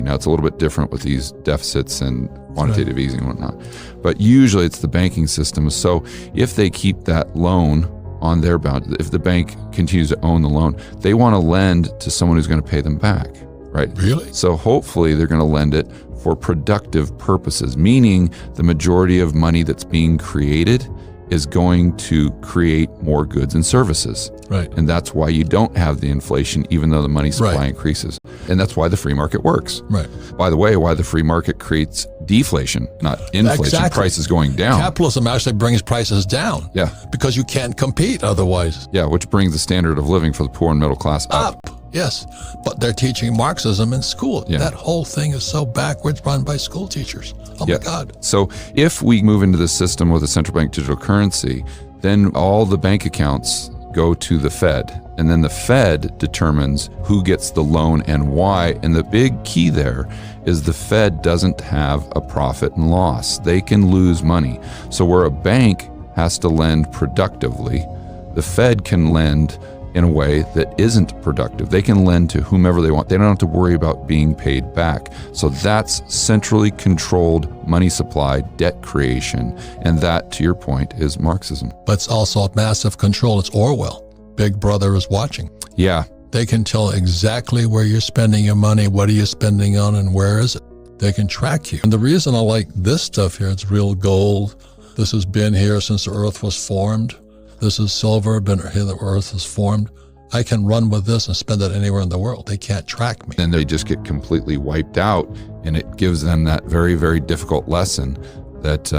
Now, it's a little bit different with these deficits and quantitative easing and whatnot, but usually it's the banking system. So if they keep that loan on their balance, if the bank continues to own the loan, they want to lend to someone who's going to pay them back, right? Really? So hopefully they're going to lend it for productive purposes, meaning the majority of money that's being created is going to create more goods and services. Right. And that's why you don't have the inflation, even though the money supply increases. And that's why the free market works. Right. By the way, why the free market creates deflation, not inflation, Exactly. prices going down. Capitalism actually brings prices down. Yeah. Because you can't compete otherwise. Yeah, which brings the standard of living for the poor and middle class up. Yes, but they're teaching Marxism in school. Yeah. That whole thing is so backwards, run by school teachers. Oh my God. So if we move into this system with a central bank digital currency, then all the bank accounts go to the Fed. And then the Fed determines who gets the loan and why. And the big key there is the Fed doesn't have a profit and loss. They can lose money. So where a bank has to lend productively, the Fed can lend in a way that isn't productive. They can lend to whomever they want. They don't have to worry about being paid back. So that's centrally controlled money supply, debt creation. And that, to your point, is Marxism. But it's also massive control. It's Orwell. Big Brother is watching. Yeah. They can tell exactly where you're spending your money, what are you spending on, and where is it. They can track you. And the reason I like this stuff here, it's real gold. This has been here since the earth was formed. This is silver, been here the earth is formed. I can run with this and spend it anywhere in the world. They can't track me. And they just get completely wiped out. And it gives them that very, very difficult lesson that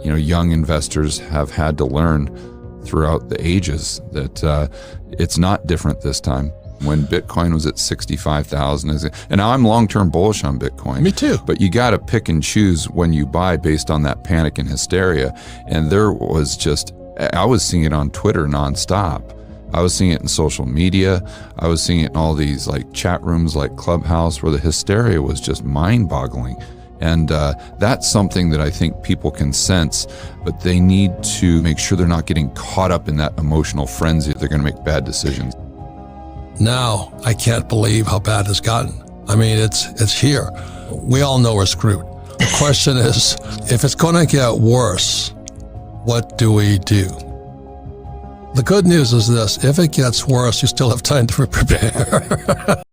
young investors have had to learn throughout the ages, that it's not different this time. When Bitcoin was at 65,000, and now I'm long-term bullish on Bitcoin. Me too. But you got to pick and choose when you buy based on that panic and hysteria. And there was I was seeing it on Twitter nonstop. I was seeing it in social media. I was seeing it in all these like chat rooms like Clubhouse where the hysteria was just mind-boggling. And that's something that I think people can sense, but they need to make sure they're not getting caught up in that emotional frenzy. They're going to make bad decisions. Now, I can't believe how bad it's gotten. I mean, it's here. We all know we're screwed. The question is, if it's going to get worse, what do we do? The good news is this: if it gets worse, you still have time to prepare.